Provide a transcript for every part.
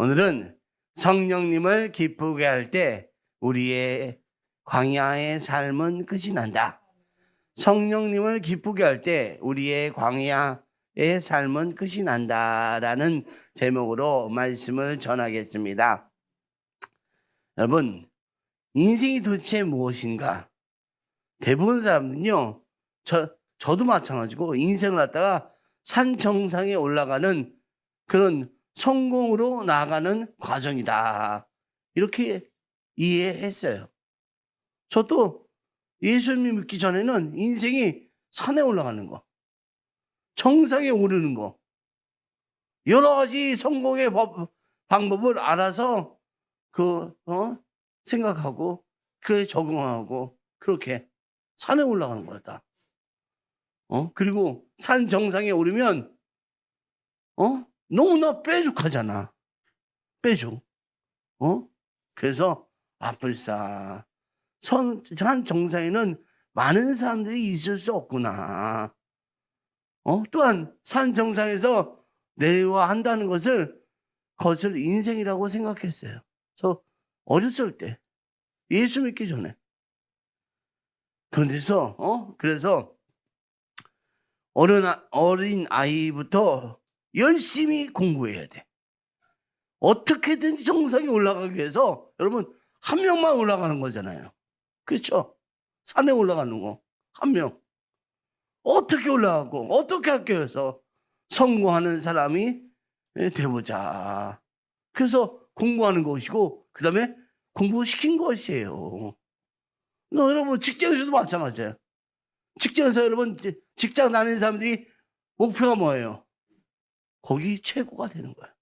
오늘은 성령님을 기쁘게 할 때 우리의 광야의 삶은 끝이 난다. 성령님을 기쁘게 할 때 우리의 광야의 삶은 끝이 난다라는 제목으로 말씀을 전하겠습니다. 여러분, 인생이 도대체 무엇인가? 대부분 사람은요, 저도 마찬가지고 인생을 갖다가 산 정상에 올라가는 그런 성공으로 나아가는 과정이다, 이렇게 이해했어요. 저도 예수님 믿기 전에는 인생이 산에 올라가는 거, 정상에 오르는 거, 여러 가지 성공의 방법을 알아서 생각하고 그에 적응하고 그렇게 산에 올라가는 거다. 그리고 산 정상에 오르면 너무나 뾰족하잖아. 뾰족. 그래서 불사 산 정상에는 많은 사람들이 있을 수 없구나. 또한 산 정상에서 내려야 한다는 것을 인생이라고 생각했어요. 저 어렸을 때, 예수 믿기 전에. 그래서 어린 아이부터 열심히 공부해야 돼. 어떻게든지 정상에 올라가기 위해서 여러분 한 명만 올라가는 거잖아요. 그렇죠? 산에 올라가는 거 한 명. 어떻게 올라가고 어떻게 할게요 해서 성공하는 사람이 돼보자. 그래서 공부하는 것이고 그 다음에 공부시킨 것이에요. 여러분 직장에서도 마찬가지예요. 직장에서 여러분 직장 다니는 사람들이 목표가 뭐예요? 거기 최고가 되는 거예요.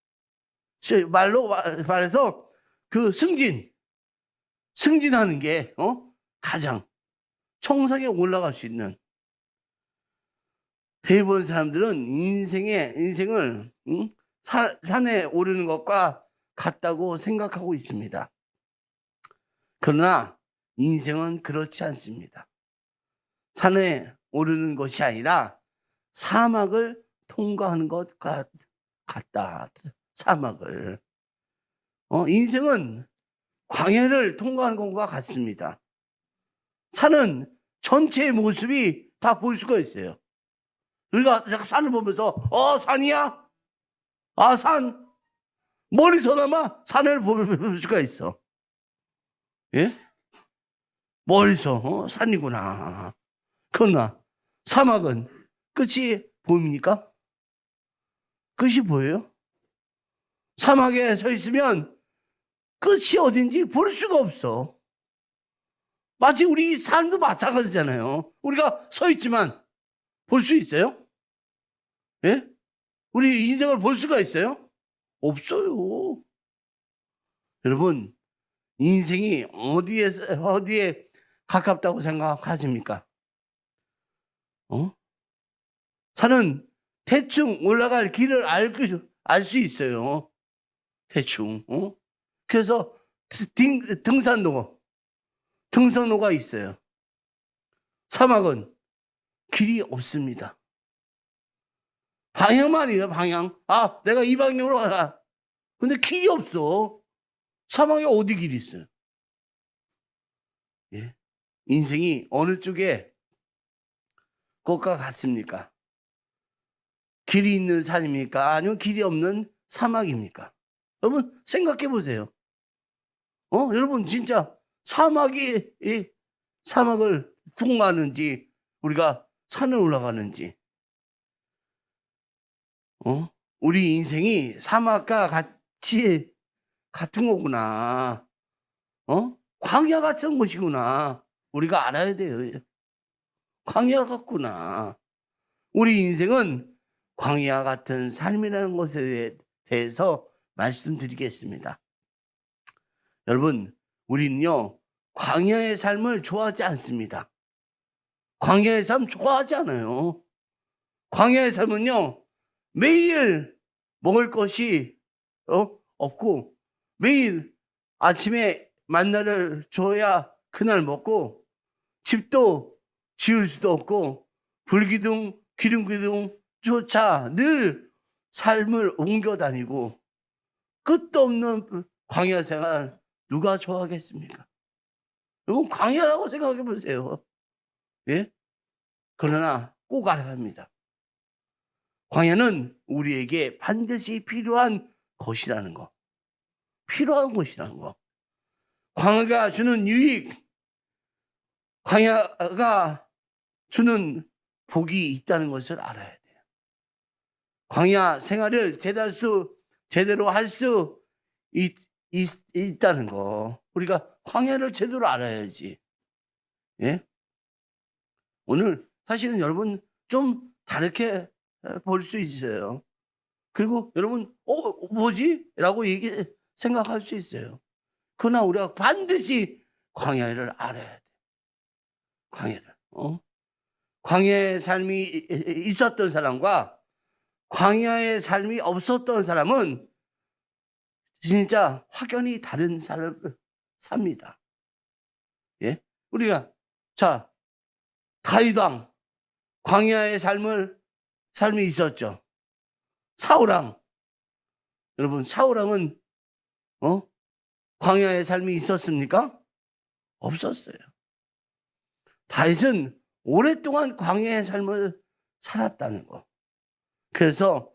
말로 말해서 그 승진하는 게 가장 정상에 올라갈 수 있는. 대부분 사람들은 인생을 산에 오르는 것과 같다고 생각하고 있습니다. 그러나 인생은 그렇지 않습니다. 산에 오르는 것이 아니라 사막을 통과하는 것과 같다. 사막을. 인생은 광야를 통과하는 것과 같습니다. 산은 전체의 모습이 다 볼 수가 있어요. 우리가 산을 보면서 산이야? 산. 멀리서나마 산을 볼 수가 있어. 예? 멀리서 산이구나. 그러나 사막은 끝이 보입니까? 끝이 보여요? 사막에 서 있으면 끝이 어딘지 볼 수가 없어. 마치 우리 삶도 마찬가지잖아요. 우리가 서 있지만 볼 수 있어요? 예? 우리 인생을 볼 수가 있어요? 없어요. 여러분, 인생이 어디에 가깝다고 생각하십니까? 산은 대충 올라갈 길을 알 수 있어요. 대충. 그래서 등산로가 있어요. 사막은 길이 없습니다. 방향만이에요, 방향. 내가 이 방향으로 가. 근데 길이 없어. 사막에 어디 길이 있어요? 예? 인생이 어느 쪽에 것과 같습니까? 길이 있는 산입니까? 아니면 길이 없는 사막입니까? 여러분 생각해 보세요. 여러분 진짜 사막을 통과하는지 우리가 산을 올라가는지, 우리 인생이 사막과 같은 거구나. 광야 같은 것이구나. 우리가 알아야 돼요. 광야 같구나. 우리 인생은 광야 같은 삶이라는 것에 대해서 말씀드리겠습니다. 여러분, 우리는요, 광야의 삶을 좋아하지 않습니다. 광야의 삶 좋아하지 않아요. 광야의 삶은요, 매일 먹을 것이 없고, 매일 아침에 만나를 줘야 그날 먹고, 집도 지을 수도 없고, 불기둥, 기름기둥 쫓아 늘 삶을 옮겨 다니고, 끝도 없는 광야 생활 누가 좋아하겠습니까? 여러분, 광야라고 생각해 보세요. 예? 그러나 꼭 알아야 합니다. 광야는 우리에게 반드시 필요한 것이라는 거. 필요한 것이라는 거. 광야가 주는 유익, 광야가 주는 복이 있다는 것을 알아야 돼요. 광야 생활을 제대로 할 수 있다는 거. 우리가 광야를 제대로 알아야지. 예? 오늘 사실은 여러분 좀 다르게 볼 수 있어요. 그리고 여러분, 뭐지? 라고 생각할 수 있어요. 그러나 우리가 반드시 광야를 알아야 돼. 광야를. 광야의 삶이 있었던 사람과 광야의 삶이 없었던 사람은 진짜 확연히 다른 삶을 삽니다. 예? 우리가, 자, 다윗 왕, 광야의 삶이 있었죠. 사울 왕, 여러분, 사울 왕은, 광야의 삶이 있었습니까? 없었어요. 다윗은 오랫동안 광야의 삶을 살았다는 거. 그래서,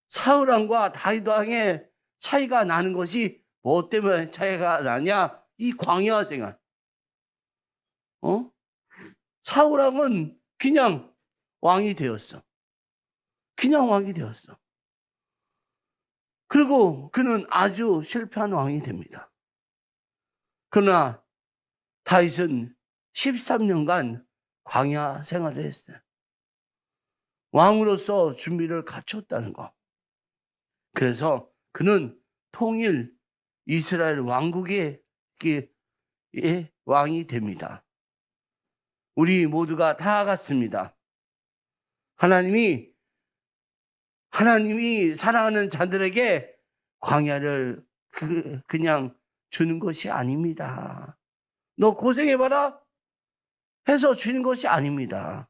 사울 왕과 다윗 왕의 차이가 나는 것이 뭐 때문에 차이가 나냐? 이 광야 생활. 사울 왕은 그냥 왕이 되었어. 그냥 왕이 되었어. 그리고 그는 아주 실패한 왕이 됩니다. 그러나 다윗은 13년간 광야 생활을 했어요. 왕으로서 준비를 갖췄다는 거. 그래서 그는 통일 이스라엘 왕국의 왕이 됩니다. 우리 모두가 다 같습니다. 하나님이 사랑하는 자들에게 광야를 그냥 주는 것이 아닙니다. 너 고생해봐라 해서 주는 것이 아닙니다.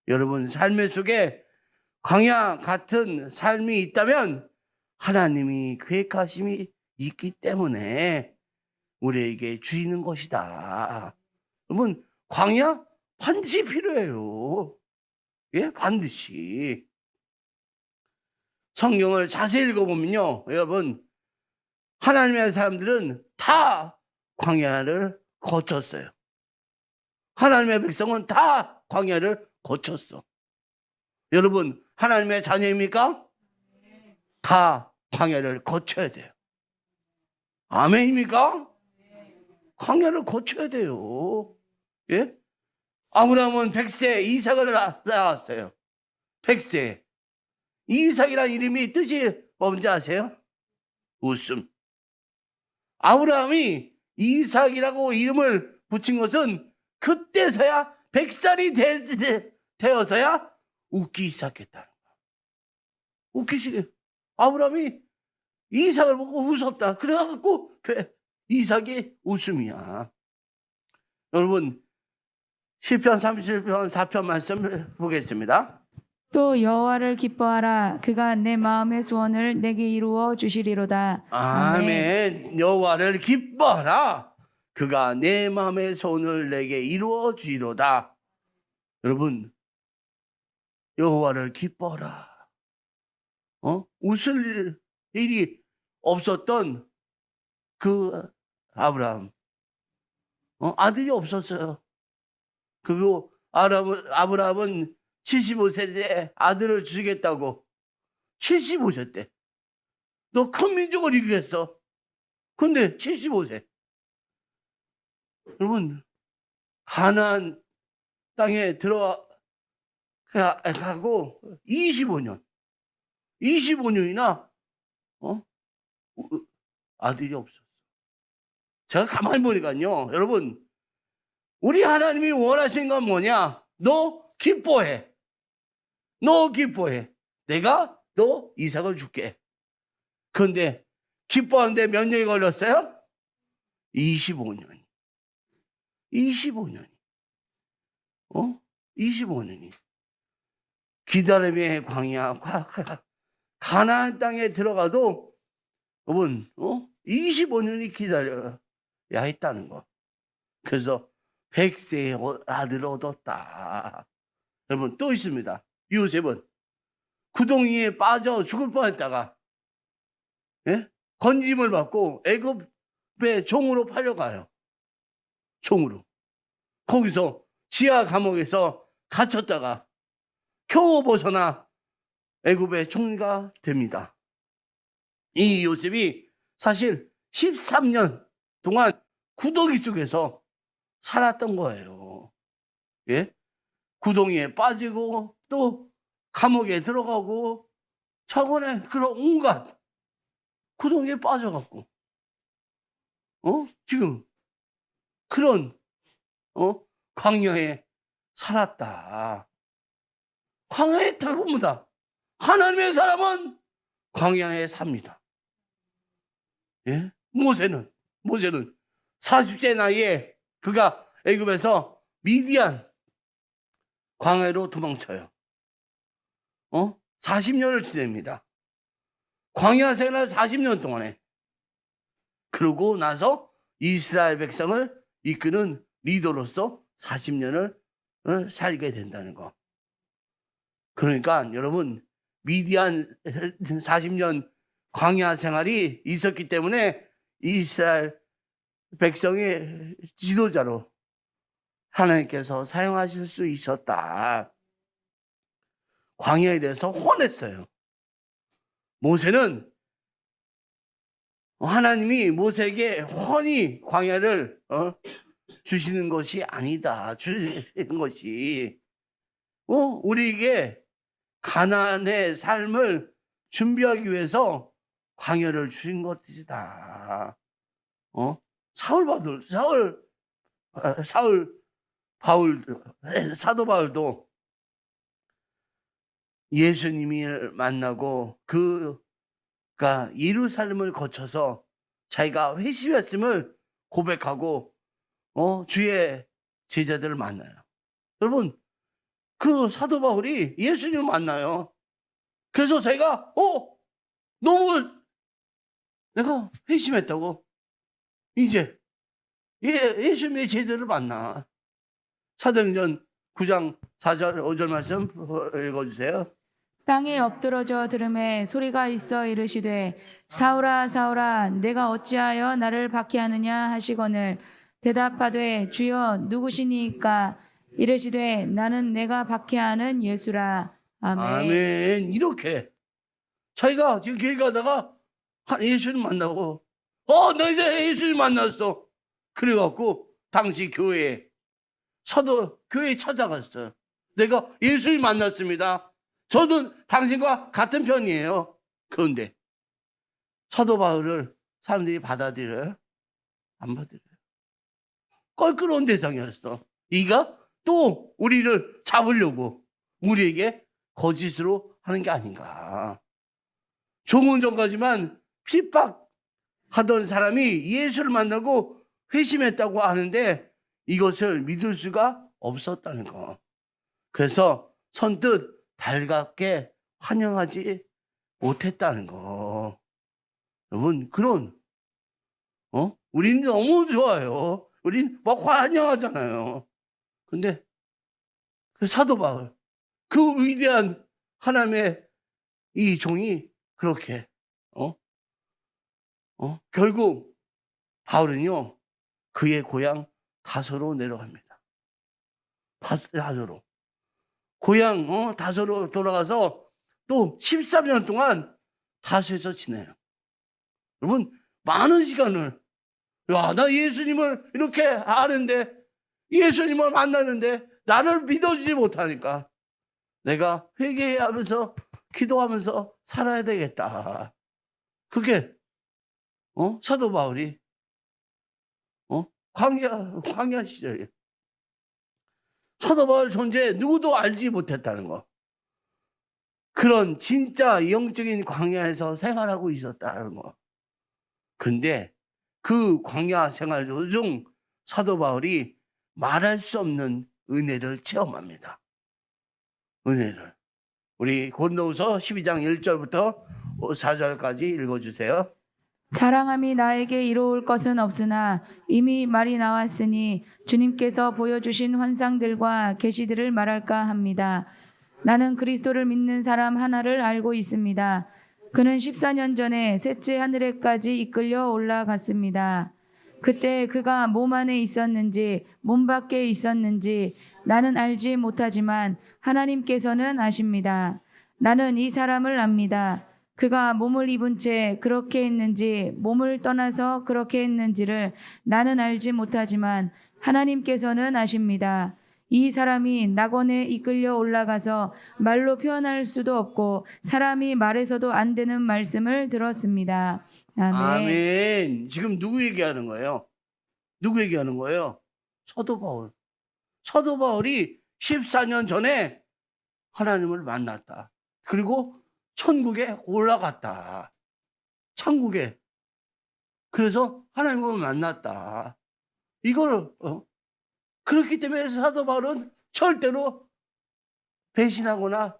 여러분, 삶의 속에 광야 같은 삶이 있다면 하나님이 계획하심이 있기 때문에 우리에게 주시는 것이다. 여러분, 광야 반드시 필요해요. 예, 반드시. 성경을 자세히 읽어보면요, 여러분, 하나님의 사람들은 다 광야를 거쳤어요. 하나님의 백성은 다 광야를 거쳤어. 여러분, 하나님의 자녀입니까? 다 광야를 거쳐야 돼요. 아멘입니까? 광야를 거쳐야 돼요. 예? 아브라함은 100세 이삭을 낳았어요. 100세. 이삭이라는 이름이 뜻이 뭔지 아세요? 웃음. 아브라함이 이삭이라고 이름을 붙인 것은 그때서야 100살이 되어서야 웃기 시작했다는 거야. 아브라함이 이삭을 보고 웃었다. 그래갖고 이삭이 웃음이야. 여러분, 시편 37편 4편 말씀을 보겠습니다. 또 여호와를 기뻐하라. 그가 내 마음의 소원을 내게 이루어 주시리로다. 아멘. 여호와를 기뻐하라. 그가 내 마음의 소원을 내게 이루어 주리로다. 여러분, 여호와를 기뻐하라. 웃을 일이 없었던 그 아브라함, 아들이 없었어요. 그리고 아브라함은 75세 때 아들을 주겠다고 75세 때 너 큰 민족을 이기겠어. 근데 75세. 여러분, 가나안 땅에 들어가고 25년이나 아들이 없었어. 제가 가만히 보니까요, 여러분, 우리 하나님이 원하시는 건 뭐냐? 너 기뻐해. 내가 너 이삭을 줄게. 그런데 기뻐하는데 몇 년이 걸렸어요? 25년이. 25년이. 기다림의 광야, 가나안 땅에 들어가도 여러분, 25년이 기다려야 했다는 거. 그래서 100세의 아들을 얻었다. 여러분, 또 있습니다. 요셉은 구덩이에 빠져 죽을 뻔했다가, 예? 건짐을 받고 애굽의 종으로 팔려가요. 종으로. 거기서 지하 감옥에서 갇혔다가 겨우 벗어나 애굽의 총리가 됩니다. 이 요셉이 사실 13년 동안 구덩이 속에서 살았던 거예요. 예? 구덩이에 빠지고 또 감옥에 들어가고 차원에 그런 온갖 구덩이에 빠져갖고 지금 그런 광야에 살았다. 광야에 탈봅니다. 하나님의 사람은 광야에 삽니다. 예? 모세는 40세 나이에 그가 애굽에서 미디안 광야로 도망쳐요. 40년을 지냅니다. 광야 생활 40년 동안에. 그러고 나서 이스라엘 백성을 이끄는 리더로서 40년을 살게 된다는 거. 그러니까 여러분, 미디안 40년 광야 생활이 있었기 때문에 이스라엘 백성의 지도자로 하나님께서 사용하실 수 있었다. 광야에 대해서 혼냈어요. 모세는 하나님이 모세에게 훤히 광야를 주시는 것이 아니다. 주시는 것이 우리에게 가나안의 삶을 준비하기 위해서 광야를 주신 것이다. 사도 바울도 예수님이 만나고 그가 예루살렘을 거쳐서 자기가 회심했음을 고백하고 주의 제자들을 만나요. 여러분, 그 사도 바울이 예수님을 만나요. 그래서 제가 너무 내가 회심했다고 이제 예수님의 제자들을 만나. 사도행전 9장 4절 5절 말씀 읽어주세요. 땅에 엎드러져 들음에 소리가 있어 이르시되 사울아 사울아 내가 어찌하여 나를 박해하느냐 하시거늘 대답하되 주여 누구시니까 이르시되 나는 내가 박해하는 예수라. 아멘. 아멘. 이렇게 자기가 지금 길 가다가 예수님 만나고 나 이제 예수님 만났어. 그래갖고 당시 교회에 찾아갔어요. 내가 예수님 만났습니다. 저도 당신과 같은 편이에요. 그런데 사도 바울을 사람들이 받아들여요? 안 받아들여요. 껄끄러운 대상이었어. 이가 또 우리를 잡으려고 우리에게 거짓으로 하는 게 아닌가. 조금 전까지만 핍박하던 사람이 예수를 만나고 회심했다고 하는데 이것을 믿을 수가 없었다는 거. 그래서 선뜻 달갑게 환영하지 못했다는 거. 여러분, 그런 우리는 너무 좋아요. 우린 막 환영하잖아요. 근데 그 사도 바울, 그 위대한 하나님의 이 종이 그렇게 결국 바울은요 그의 고향 다소로 내려갑니다. 다소로 고향 다소로 돌아가서 또 13년 동안 다소에서 지내요. 여러분, 많은 시간을 나 예수님을 이렇게 아는데 예수님을 만나는데 나를 믿어주지 못하니까 내가 회개하면서 기도하면서 살아야 되겠다. 그게 사도 바울이 광야 시절이에요. 사도 바울 존재 누구도 알지 못했다는 거. 그런 진짜 영적인 광야에서 생활하고 있었다는 거. 근데 그 광야 생활 중 사도 바울이 말할 수 없는 은혜를 체험합니다. 은혜를. 우리 고린도후서 12장 1절부터 4절까지 읽어주세요. 자랑함이 나에게 이로울 것은 없으나 이미 말이 나왔으니 주님께서 보여주신 환상들과 계시들을 말할까 합니다. 나는 그리스도를 믿는 사람 하나를 알고 있습니다. 그는 14년 전에 셋째 하늘에까지 이끌려 올라갔습니다. 그때 그가 몸 안에 있었는지 몸 밖에 있었는지 나는 알지 못하지만 하나님께서는 아십니다. 나는 이 사람을 압니다. 그가 몸을 입은 채 그렇게 했는지 몸을 떠나서 그렇게 했는지를 나는 알지 못하지만 하나님께서는 아십니다. 이 사람이 낙원에 이끌려 올라가서 말로 표현할 수도 없고 사람이 말해서도 안 되는 말씀을 들었습니다. 아멘. 아멘. 지금 누구 얘기하는 거예요? 누구 얘기하는 거예요? 사도 바울. 사도 바울이 14년 전에 하나님을 만났다. 그리고 천국에 올라갔다. 천국에. 그래서 하나님을 만났다. 이걸 그렇기 때문에 사도 바울은 절대로 배신하거나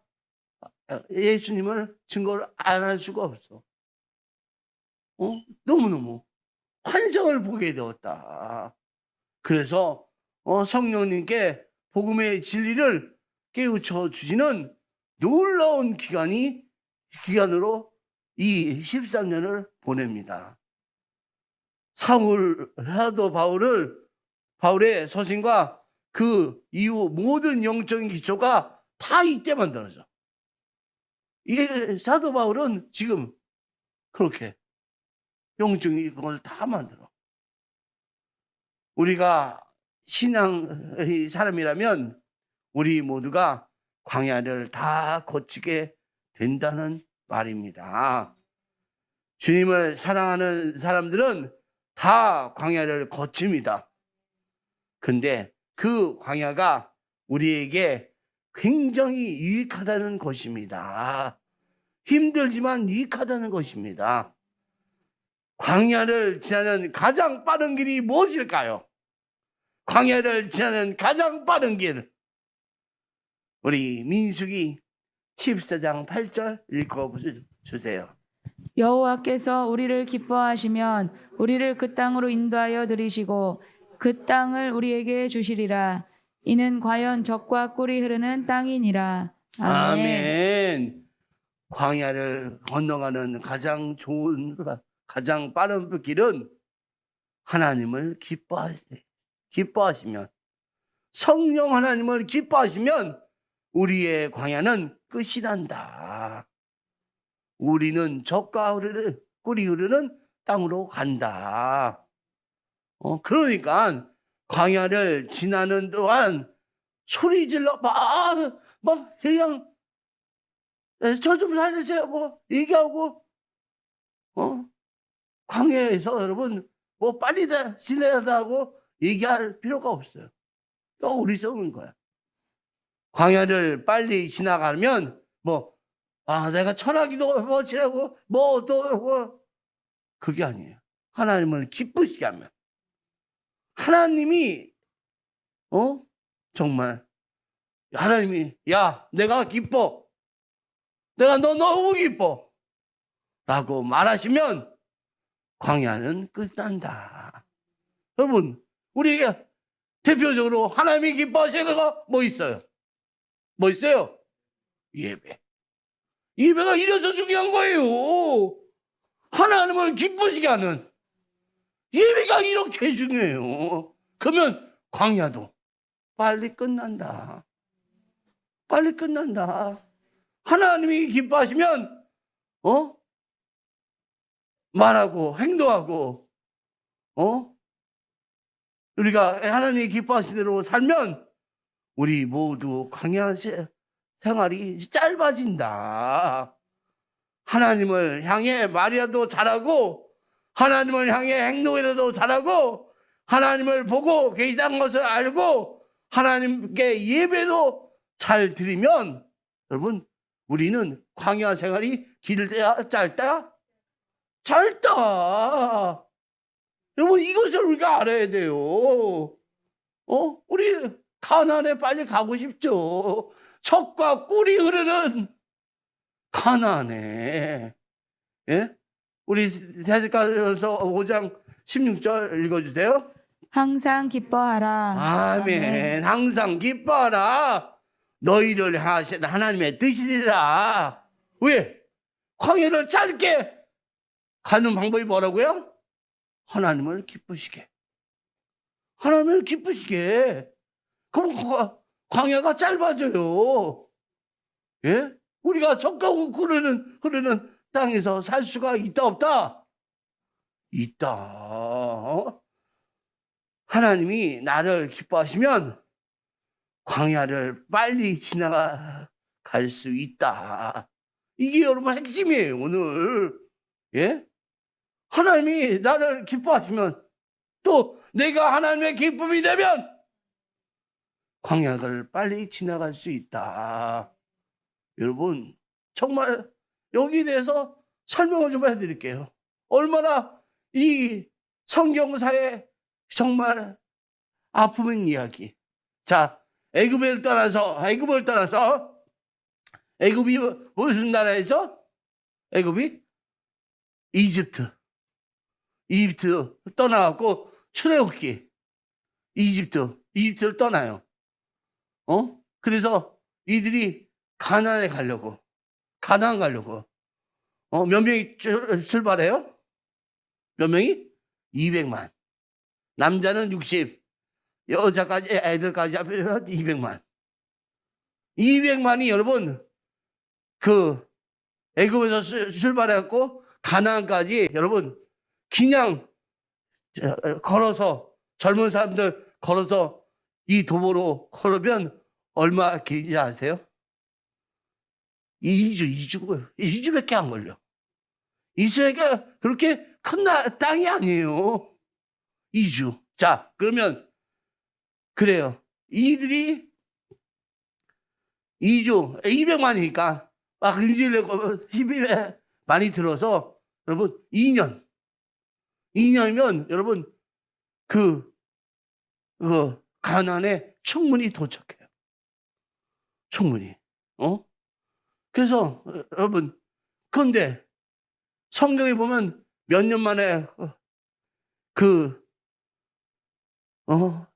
예수님을 증거를 안 할 수가 없어. 너무너무 환상을 보게 되었다. 그래서 성령님께 복음의 진리를 깨우쳐 주시는 놀라운 기간으로 이 13년을 보냅니다. 사도 바울의 서신과 그 이후 모든 영적인 기초가 다 이때 만들어져. 이게 사도 바울은 지금 그렇게 영적인 걸 다 만들어. 우리가 신앙의 사람이라면 우리 모두가 광야를 다 거치게 된다는 말입니다. 주님을 사랑하는 사람들은 다 광야를 거칩니다. 근데 그 광야가 우리에게 굉장히 유익하다는 것입니다. 힘들지만 유익하다는 것입니다. 광야를 지나는 가장 빠른 길이 무엇일까요? 광야를 지나는 가장 빠른 길. 우리 민수기 14장 8절 읽어주세요. 여호와께서 우리를 기뻐하시면 우리를 그 땅으로 인도하여 들이시고 그 땅을 우리에게 주시리라. 이는 과연 젖과 꿀이 흐르는 땅이니라. 아멘. 아멘. 광야를 건너가는 가장 빠른 길은 하나님을 기뻐하시면, 성령 하나님을 기뻐하시면 우리의 광야는 끝이 난다. 우리는 젖과 꿀이 흐르는 땅으로 간다. 그러니까 광야를 지나는 동안 소리 질러 막 그냥 저 좀 살려주세요 뭐 얘기하고 광야에서 여러분 뭐 빨리 지내다고 얘기할 필요가 없어요. 어리석은 거야. 광야를 빨리 지나가면 내가 철학기도 뭐 지내고 그게 아니에요. 하나님을 기쁘시게 하면 하나님이 정말 하나님이 야 내가 기뻐, 내가 너 너무 기뻐 라고 말하시면 광야는 끝난다. 여러분 우리에게 대표적으로 하나님이 기뻐하시는 거가 뭐 있어요? 뭐 있어요? 예배. 예배가 이래서 중요한 거예요. 하나님을 기쁘시게 하는 예배가 이렇게 중요해요. 그러면 광야도 빨리 끝난다. 빨리 끝난다. 하나님이 기뻐하시면 말하고 행동하고 우리가 하나님이 기뻐하시는 대로 살면 우리 모두 광야 생활이 짧아진다. 하나님을 향해 말이라도 잘하고 하나님을 향해 행동이라도 잘하고 하나님을 보고 계시다는 것을 알고 하나님께 예배도 잘 드리면 여러분 우리는 광야 생활이 길다 짧다? 짧다. 여러분 이것을 우리가 알아야 돼요. 우리 가나안에 빨리 가고 싶죠. 젖과 꿀이 흐르는 가나안에. 예? 우리 데살로니가서 5장 16절 읽어주세요. 항상 기뻐하라. 아멘. 항상 기뻐하라. 너희를 향하신 하나님의 뜻이라. 왜? 광야를 짧게 가는 방법이 뭐라고요? 하나님을 기쁘시게. 하나님을 기쁘시게. 그럼 광야가 짧아져요. 예? 우리가 적과 흐르는 땅에서 살 수가 있다 없다? 있다. 하나님이 나를 기뻐하시면 광야를 빨리 지나갈 수 있다. 이게 여러분 핵심이에요, 오늘. 예? 하나님이 나를 기뻐하시면 또 내가 하나님의 기쁨이 되면 광야를 빨리 지나갈 수 있다. 여러분, 정말 여기에 대해서 설명을 좀 해드릴게요. 얼마나 이 성경사에 정말 아픔인 이야기. 자, 애굽을 떠나서 애굽이 무슨 나라였죠? 애굽이 이집트 떠나갖고 출애굽기 이집트를 떠나요. 그래서 이들이 가나안 가려고 몇 명이 출발해요? 몇 명이? 200만. 남자는 60, 여자까지 애들까지 합해서 200만. 200만이 여러분 그 애굽에서 출발해갖고 가나안까지 여러분 그냥 걸어서 젊은 사람들 걸어서 이 도보로 걸으면 얼마 길지 아세요? 2주밖에 안 걸려. 이스라엘가 그렇게 큰 땅이 아니에요. 2주. 자, 그러면 그래요. 이들이 2주 200만이니까 막 움직이려고 힘이 많이 들어서 여러분 2년이면 여러분 그 가나안에 충분히 도착해요. 충분히. 그래서 여러분 그런데 성경에 보면 몇 년 만에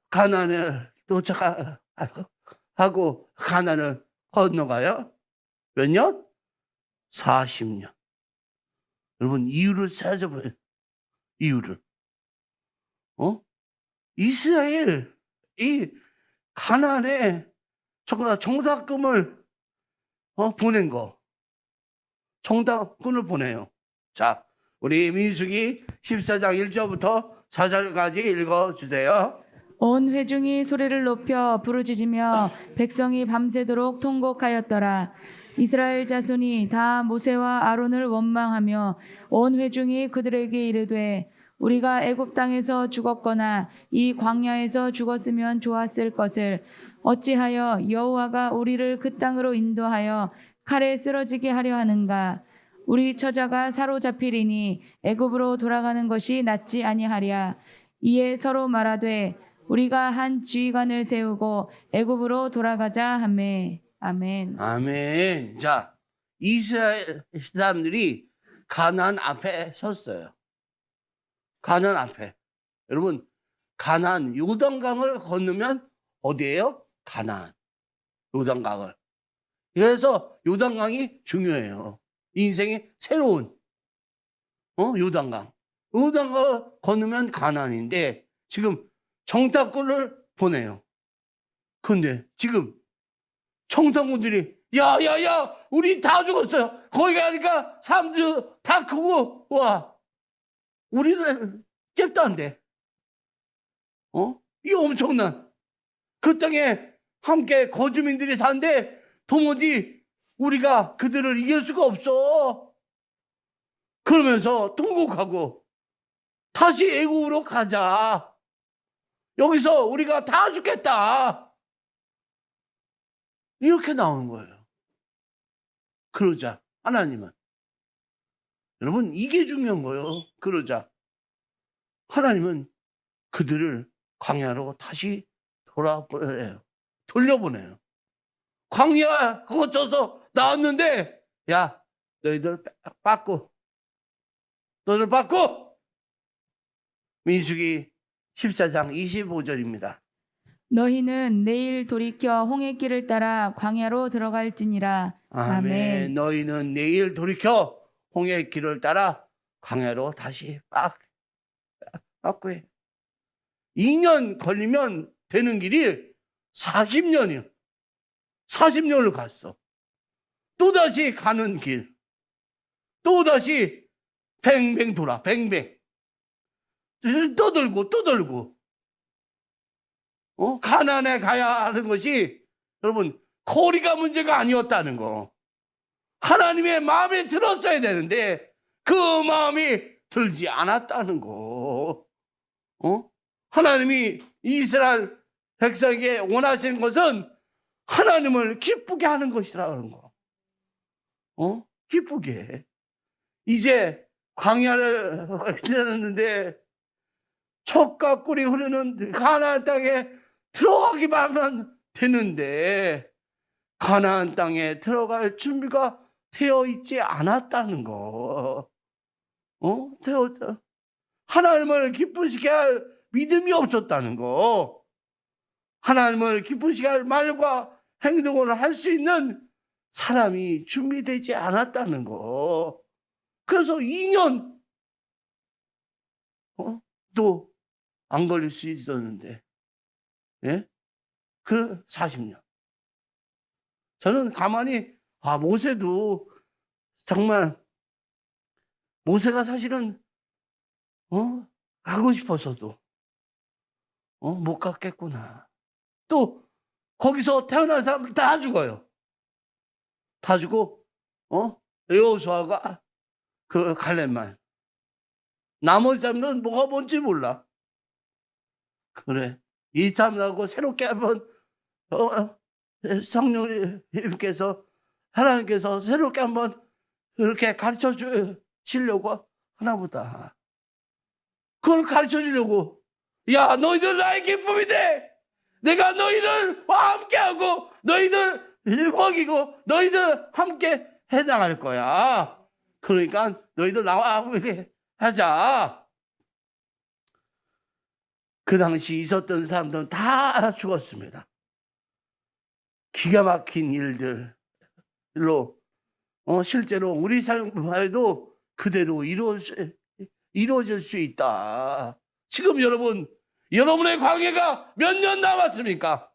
가나안을 도착하고 가나안을 건너가요. 몇 년? 40년. 여러분 이유를 찾아봐요. 이유를. 이스라엘 이 가나안에 정탐꾼을 보낸 거. 정탐꾼을 보내요. 자, 우리 민수기 14장 1절부터 4절까지 읽어주세요. 온 회중이 소리를 높여 부르짖으며 백성이 밤새도록 통곡하였더라. 이스라엘 자손이 다 모세와 아론을 원망하며 온 회중이 그들에게 이르되 우리가 애굽 땅에서 죽었거나 이 광야에서 죽었으면 좋았을 것을 어찌하여 여호와가 우리를 그 땅으로 인도하여 칼에 쓰러지게 하려 하는가? 우리 처자가 사로잡히리니 애굽으로 돌아가는 것이 낫지 아니하랴. 이에 서로 말하되 우리가 한 지휘관을 세우고 애굽으로 돌아가자 하매. 아멘. 아멘. 자, 이스라엘 사람들이 가나안 앞에 섰어요. 가나안 앞에. 여러분, 가나안 요단강을 건너면 어디예요? 가나안. 요단강을. 그래서 요단강이 중요해요. 인생의 새로운 요단강. 요단강을 건너면 가나안인데 지금 정탐꾼을 보내요. 그런데 지금 정탐꾼들이 야야야 우리 다 죽었어요. 거기 가니까 사람들 다 크고 와 우리는 잽도 안 돼. 이 엄청난 그 땅에 함께 거주민들이 사는데 도무지 우리가 그들을 이길 수가 없어. 그러면서 통곡하고 다시 애굽으로 가자. 여기서 우리가 다 죽겠다. 이렇게 나오는 거예요. 그러자 하나님은 여러분 이게 중요한 거예요. 그러자 하나님은 그들을 광야로 다시 돌려보내요. 광야 거쳐서 나왔는데 야 너희들 빠꾸 돈을 받고 민수기 14장 25절입니다. 너희는 내일 돌이켜 홍해 길을 따라 광야로 들어갈지니라. 아멘. 너희는 내일 돌이켜 홍해 길을 따라 광야로 다시 해. 2년 걸리면 되는 길이 40년이요. 40년을 갔어. 또다시 가는 길. 또다시 뱅뱅 돌아. 뱅뱅. 떠들고. 가나안에 가야 하는 것이 여러분 거리가 문제가 아니었다는 거. 하나님의 마음에 들었어야 되는데 그 마음이 들지 않았다는 거. 하나님이 이스라엘 백성에게 원하시는 것은 하나님을 기쁘게 하는 것이라는 거. 기쁘게. 이제 광야를 지났는데 젖과 꿀이 흐르는 가나안 땅에 들어가기만 하면 되는데 가나안 땅에 들어갈 준비가 되어 있지 않았다는 거. 하나님을 기쁘시게 할 믿음이 없었다는 거. 하나님을 기쁘시게 할 말과 행동을 할 수 있는 사람이 준비되지 않았다는 거. 그래서 2년 또 안 걸릴 수 있었는데, 예? 그 40년. 저는 가만히 모세도 정말 모세가 사실은 가고 싶어서도 못 갔겠구나. 또 거기서 태어난 사람들 다 죽어요. 다 죽고 여호수아가 그 갈렙만. 나머지 사람들은 뭐가 뭔지 몰라. 그래. 이 사람하고 새롭게 한번 성령님께서 하나님께서 새롭게 한번 그렇게 가르쳐 주시려고 하나보다. 그걸 가르쳐 주려고. 야, 너희들 나의 기쁨이 돼. 내가 너희들과 함께하고 너희들 먹이고 너희들 함께 해나갈 거야. 그러니까 너희들 나와 함께 하자. 그 당시 있었던 사람들은 다 죽었습니다. 기가 막힌 일들로 실제로 우리 삶에도 그대로 이루어질 수 있다. 지금 여러분의 광야가 몇 년 남았습니까?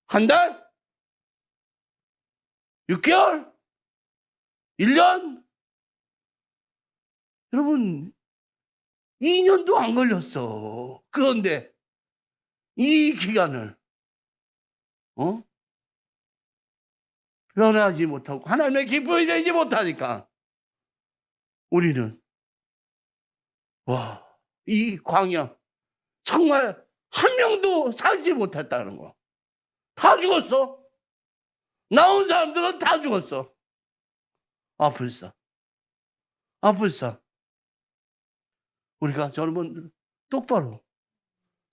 한 달? 6개월? 1년? 여러분 2년도 안 걸렸어. 그런데 이 기간을 변하지 못하고 하나님의 기쁨이 되지 못하니까 우리는 이 광야 정말 한 명도 살지 못했다는 거. 다 죽었어. 나온 사람들은 다 죽었어. 불사. 우리가 여러분 똑바로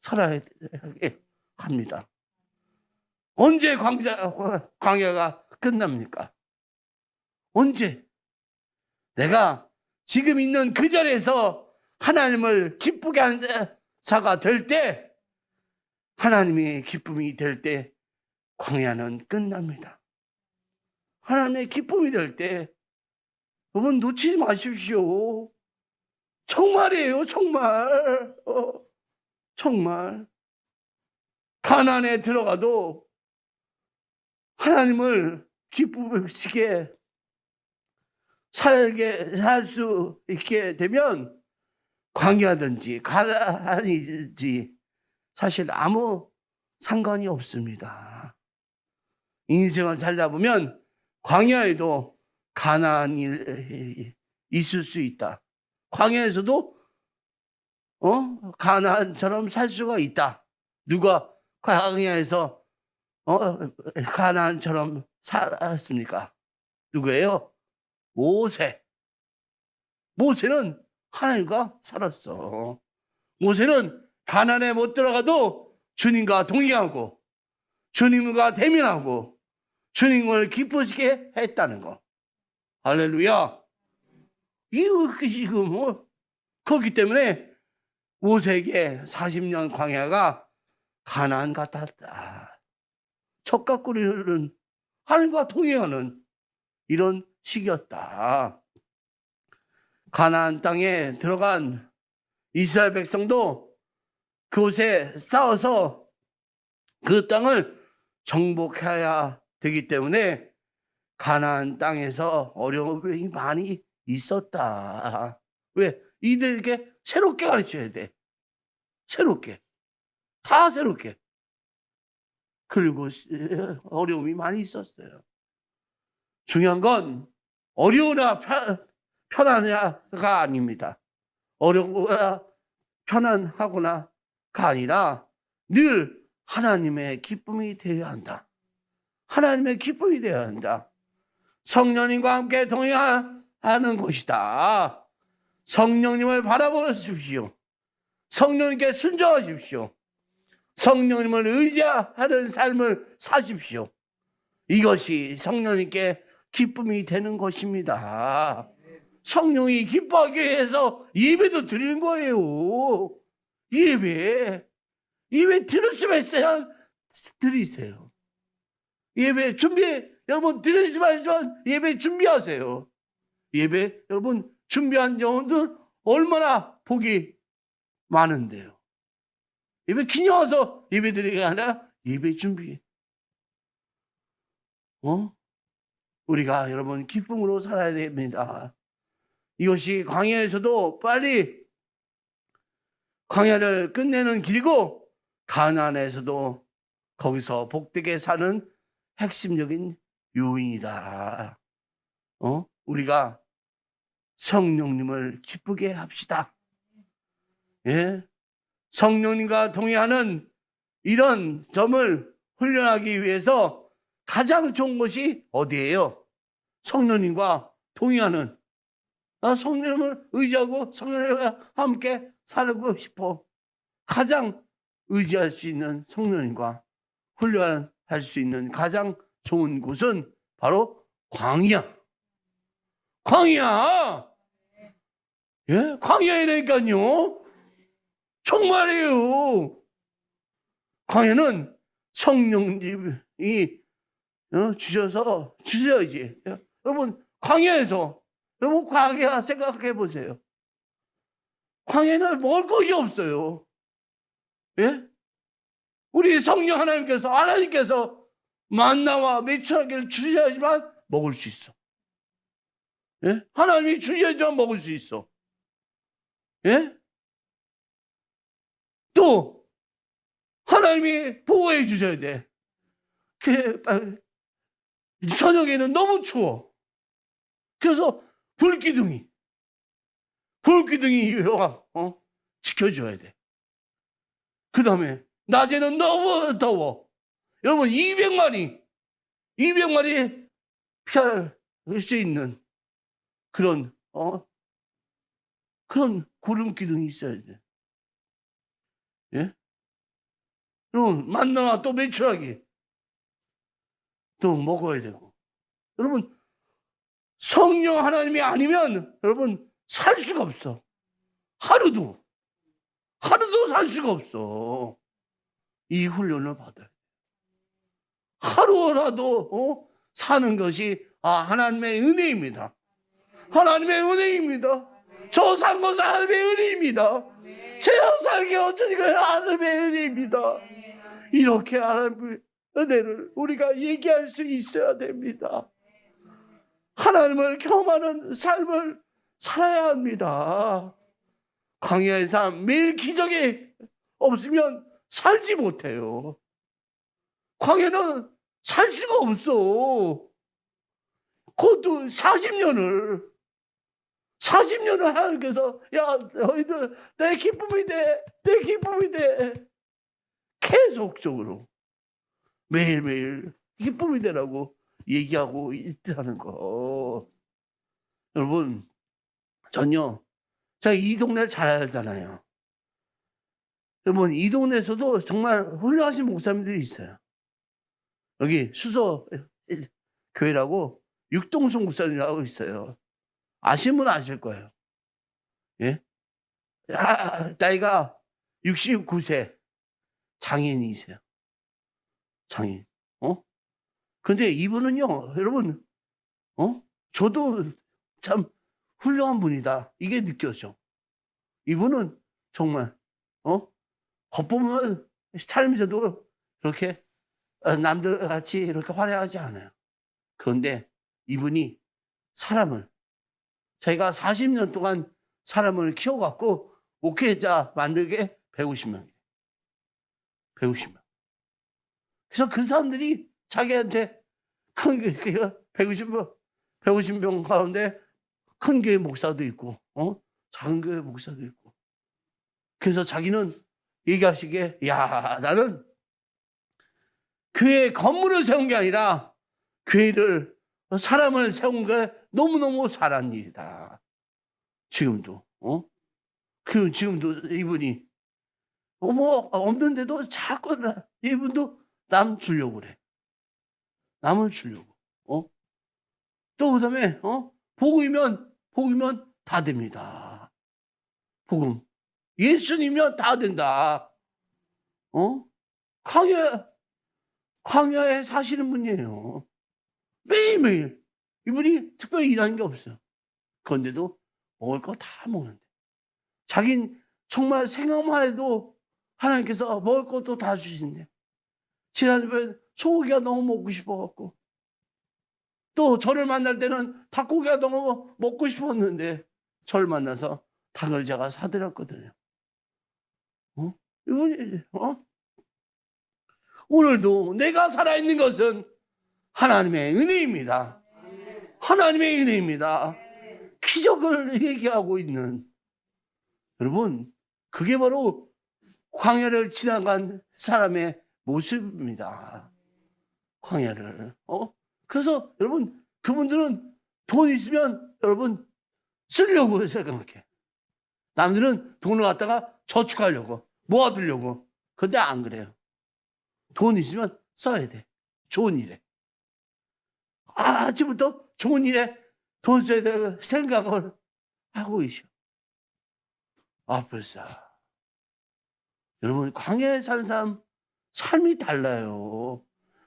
살아야 합니다. 언제 광야가 끝납니까? 언제? 내가 지금 있는 그 자리에서 하나님을 기쁘게 하는 자가 될 때, 하나님의 기쁨이 될 때 광야는 끝납니다. 하나님의 기쁨이 될 때 여러분 놓치지 마십시오. 정말이에요. 정말 가나안에 들어가도 하나님을 기쁘시게 살 수 있게 되면 광야든지 가나안이든지 사실 아무 상관이 없습니다. 인생을 살다 보면 광야에도 가나안이 있을 수 있다. 광야에서도 가나안처럼 살 수가 있다. 누가 광야에서 가나안처럼 살았습니까? 누구예요? 모세는 하나님과 살았어. 모세는 가나안에 못 들어가도 주님과 동행하고 주님과 대면하고 주님을 기쁘시게 했다는 거. 할렐루야. 이거 지금 그렇기 때문에 오세계 40년 광야가 가나안 같았다. 척각거리는 하늘과 통행하는 이런 시기였다. 가나안 땅에 들어간 이스라엘 백성도 그곳에 싸워서 그 땅을 정복해야 되기 때문에 가나안 땅에서 어려움이 많이 있었다. 왜? 이들에게 새롭게 가르쳐야 돼. 새롭게. 다 새롭게. 그리고 어려움이 많이 있었어요. 중요한 건 어려우나 편하냐가 아닙니다. 어려우나 편안하구나가 아니라 늘 하나님의 기쁨이 되어야 한다. 하나님의 기쁨이 되어야 한다. 성령님과 함께 동행하는 곳이다. 성령님을 바라보십시오. 성령님께 순종하십시오. 성령님을 의지하는 삶을 사십시오. 이것이 성령님께 기쁨이 되는 것입니다. 성령이 기뻐하기 위해서 예배도 드리는 거예요. 예배 드릴 수만 있어야 드리세요. 예배 준비, 여러분 드릴 수만 있지만 예배 준비하세요. 예배 여러분 준비한 영혼들 얼마나 복이 많은데요. 예배 그냥 와서 예배 드리기가 아니라 예배 준비. 우리가 여러분 기쁨으로 살아야 됩니다. 이것이 광야에서도 빨리 광야를 끝내는 길이고 가나안에서도 거기서 복되게 사는 핵심적인 요인이다. 우리가 성령님을 기쁘게 합시다. 예? 성령님과 동의하는 이런 점을 훈련하기 위해서 가장 좋은 것이 어디예요? 성령님과 동의하는. 나 성령님을 의지하고 성령님과 함께 살고 싶어. 가장 의지할 수 있는 성령님과 훈련할 수 있는 가장 좋은 곳은 바로 광야. 광야! 예? 광야이라니까요. 정말이에요. 광야는 성령님이 주셔야지. 여러분, 광야에서, 여러분, 광야 생각해 보세요. 광야는 먹을 것이 없어요. 예? 우리 성령 하나님께서 만나와 메추라기를 주셔야지만 먹을 수 있어. 예? 하나님이 주셔야지만 먹을 수 있어. 예? 또 하나님이 보호해 주셔야 돼. 저녁에는 너무 추워. 그래서 불기둥이 지켜줘야 돼. 그 다음에 낮에는 너무 더워. 여러분 200마리 피할 수 있는 그런 구름 기둥이 있어야 돼. 예? 여러분 만나와 또 메추라기 또 먹어야 되고. 여러분 성령 하나님이 아니면 여러분 살 수가 없어. 하루도 살 수가 없어. 이 훈련을 받아야 돼. 하루라도 사는 것이 하나님의 은혜입니다. 하나님의 은혜입니다. 저 산 것은 하나님의 은혜입니다. 제가 살게 어쩌니까 하나님의 은혜입니다. 이렇게 하나님의 은혜를 우리가 얘기할 수 있어야 됩니다. 하나님을 경험하는 삶을 살아야 합니다. 광야의 삶, 매일 기적이 없으면 살지 못해요. 광야는 살 수가 없어. 그것도 40년을 하나님께서 야 너희들 내 기쁨이 돼 계속적으로 매일매일 기쁨이 되라고 얘기하고 있다는 거. 여러분 전요 제가 이 동네를 잘 알잖아요. 여러분 이 동네에서도 정말 훌륭하신 목사님들이 있어요. 여기 수서 교회라고 육동수 목사님이라고 있어요. 아시면 아실 거예요. 예? 나이가 69세 장인이세요. 장인. 근데 이분은요, 여러분, 저도 참 훌륭한 분이다. 이게 느껴져. 이분은 정말, 겉보면 삶에서도 이렇게 남들 같이 이렇게 화려하지 않아요. 그런데 이분이 사람을, 저희가 40년 동안 사람을 키워갖고 목회자 만들게 150명이에요. 150명. 그래서 그 사람들이 자기한테 큰 교회가 150명 가운데 큰 교회 목사도 있고, 작은 교회 목사도 있고. 그래서 자기는 얘기하시기에, 야, 나는 교회 건물을 세운 게 아니라 교회를, 사람을 세운 게 너무너무 잘한 일이다. 지금도, 지금도 이분이, 뭐, 없는데도 자꾸 이분도 남 주려고 그래. 남을 주려고. 또 그 다음에, 복이면 다 됩니다. 복음. 예수님이면 다 된다. 광야에 사시는 분이에요. 매일매일. 이분이 특별히 일하는 게 없어요. 그런데도 먹을 거 다 먹는데. 자긴 정말 생각만 해도 하나님께서 먹을 것도 다 주신대. 지난주에 소고기가 너무 먹고 싶어갖고. 또 저를 만날 때는 닭고기가 너무 먹고 싶었는데 저를 만나서 닭을 제가 사드렸거든요. 이분이, 오늘도 내가 살아있는 것은 하나님의 은혜입니다. 하나님의 은혜입니다. 기적을 얘기하고 있는, 여러분, 그게 바로 광야를 지나간 사람의 모습입니다. 광야를. 그래서 여러분, 그분들은 돈 있으면 여러분 쓰려고 생각해. 남들은 돈을 갖다가 저축하려고, 모아두려고. 근데 안 그래요. 돈 있으면 써야 돼. 좋은 일에. 아침부터 좋은 일에 돈 써야 될 생각을 하고 계셔. 벌써. 여러분, 광야에 사는 사람 삶이 달라요.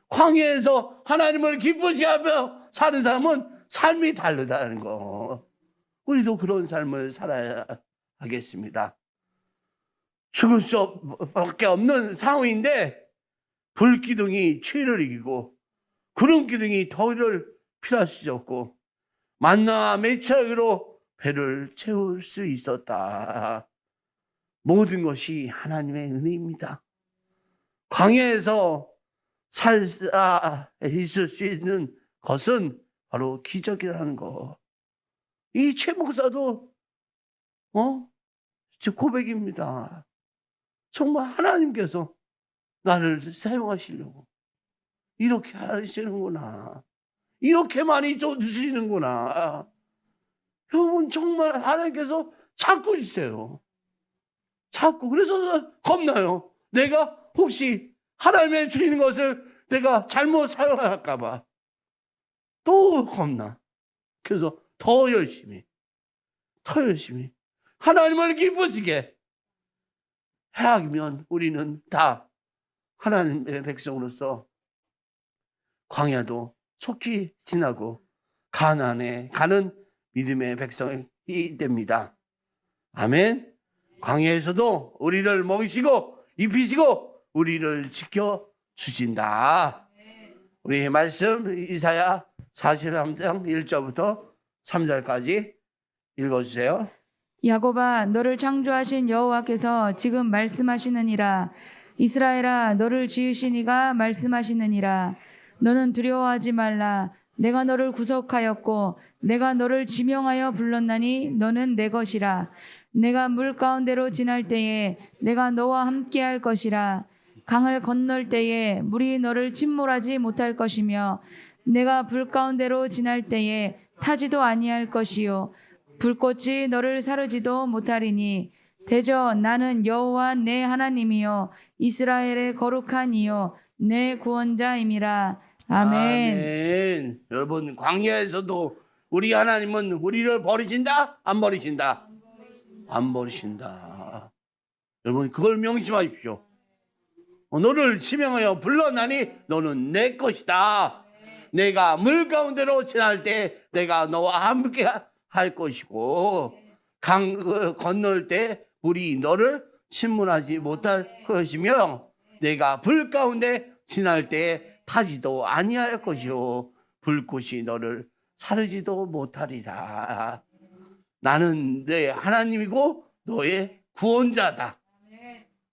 광야에서 하나님을 기쁘시게 하며 사는 사람은 삶이 다르다는 거. 우리도 그런 삶을 살아야 하겠습니다. 죽을 수밖에 없는 상황인데 불기둥이 추위를 이기고 구름기둥이 더위를 피할 수 있었고 만나와 메추라기로 배를 채울 수 있었다. 모든 것이 하나님의 은혜입니다. 광야에서 있을 수 있는 것은 바로 기적이라는 거. 이 최 목사도 고백입니다. 정말 하나님께서 나를 사용하시려고 이렇게 하시는구나. 이렇게 많이 주시는구나. 여러분, 정말 하나님께서 자꾸 주세요. 자꾸. 그래서 겁나요. 내가 혹시 하나님의 주시는 것을 내가 잘못 사용할까 봐. 또 겁나. 그래서 더 열심히 하나님을 기쁘시게 해야면 우리는 다 하나님의 백성으로서 광야도 속히 지나고 가나안에 가는 믿음의 백성이 됩니다. 아멘. 광야에서도 우리를 먹이시고 입히시고 우리를 지켜주신다. 우리의 말씀 이사야 43장 1절부터 3절까지 읽어주세요. 야곱아, 너를 창조하신 여호와께서 지금 말씀하시느니라. 이스라엘아, 너를 지으신 이가 말씀하시느니라. 너는 두려워하지 말라. 내가 너를 구속하였고 내가 너를 지명하여 불렀나니 너는 내 것이라. 내가 물 가운데로 지날 때에 내가 너와 함께할 것이라. 강을 건널 때에 물이 너를 침몰하지 못할 것이며 내가 불 가운데로 지날 때에 타지도 아니할 것이요 불꽃이 너를 사르지도 못하리니 대저 나는 여호와 내 하나님이요 이스라엘의 거룩한 이요 내 구원자임이라. 아멘. 아멘. 여러분, 광야에서도 우리 하나님은 우리를 버리신다? 안 버리신다? 안 버리신다. 여러분 그걸 명심하십시오. 너를 지명하여 불러나니 너는 내 것이다. 내가 물 가운데로 지날 때 내가 너와 함께 할 것이고 강 건널 때 물이 너를 침몰하지 못할 것이며 내가 불 가운데 지날 때 타지도 아니할 것이요 불꽃이 너를 사르지도 못하리라. 나는 내 하나님이고 너의 구원자다.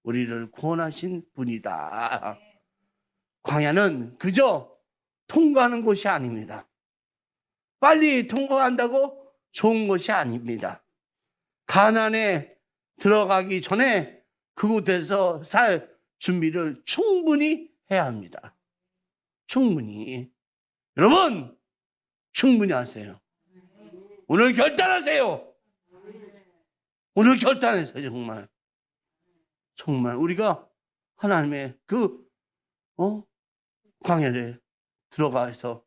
우리를 구원하신 분이다. 광야는 그저 통과하는 곳이 아닙니다. 빨리 통과한다고 좋은 것이 아닙니다. 가나안에 들어가기 전에 그곳에서 살 준비를 충분히 해야 합니다. 충분히. 여러분 충분히 하세요. 오늘 결단하세요. 오늘 결단해서 정말 우리가 하나님의 광야에 들어가서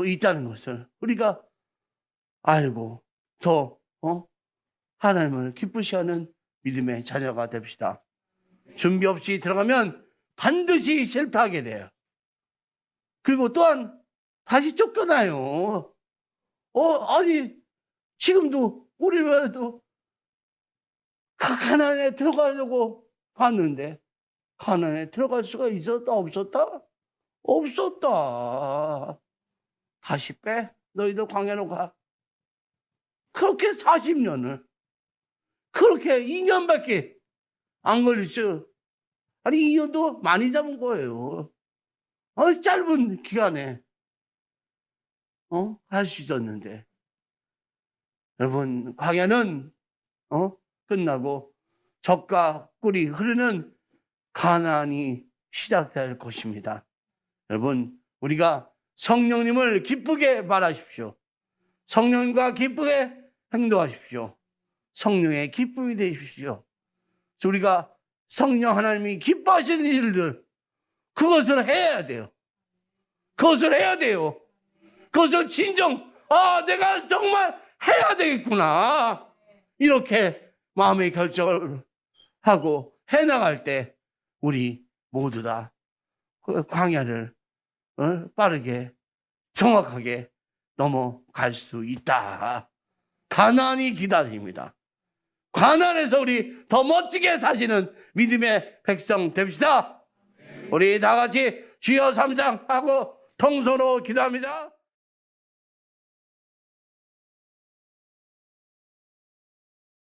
있다는 것을 우리가 알고 더 하나님을 기쁘시 하는 믿음의 자녀가 됩시다. 준비 없이 들어가면 반드시 실패하게 돼요. 그리고 또한 다시 쫓겨나요. 아니 지금도 우리도 가나안에 들어가려고 봤는데 가나안에 들어갈 수가 있었다 없었다? 없었다. 다시 빼. 너희들 광야로 가. 그렇게 40년을 그렇게 2년밖에 안 걸렸어요. 아니 2년도 많이 잡은 거예요. 짧은 기간에 할 수 있었는데 여러분 광야는 끝나고 젖과 꿀이 흐르는 가나안이 시작될 것입니다. 여러분 우리가 성령님을 기쁘게 바라십시오. 성령님과 기쁘게 행동하십시오. 성령의 기쁨이 되십시오. 우리가 성령 하나님이 기뻐하시는 일들 그것을 해야 돼요. 그것을 해야 돼요. 그것을 진정 내가 정말 해야 되겠구나 이렇게 마음의 결정을 하고 해나갈 때 우리 모두 다 그 광야를 빠르게 정확하게 넘어갈 수 있다. 가나안이 기다립니다. 가나안에서 우리 더 멋지게 사시는 믿음의 백성 됩시다. 우리 다 같이 주여 삼장하고 통소로 기도합니다.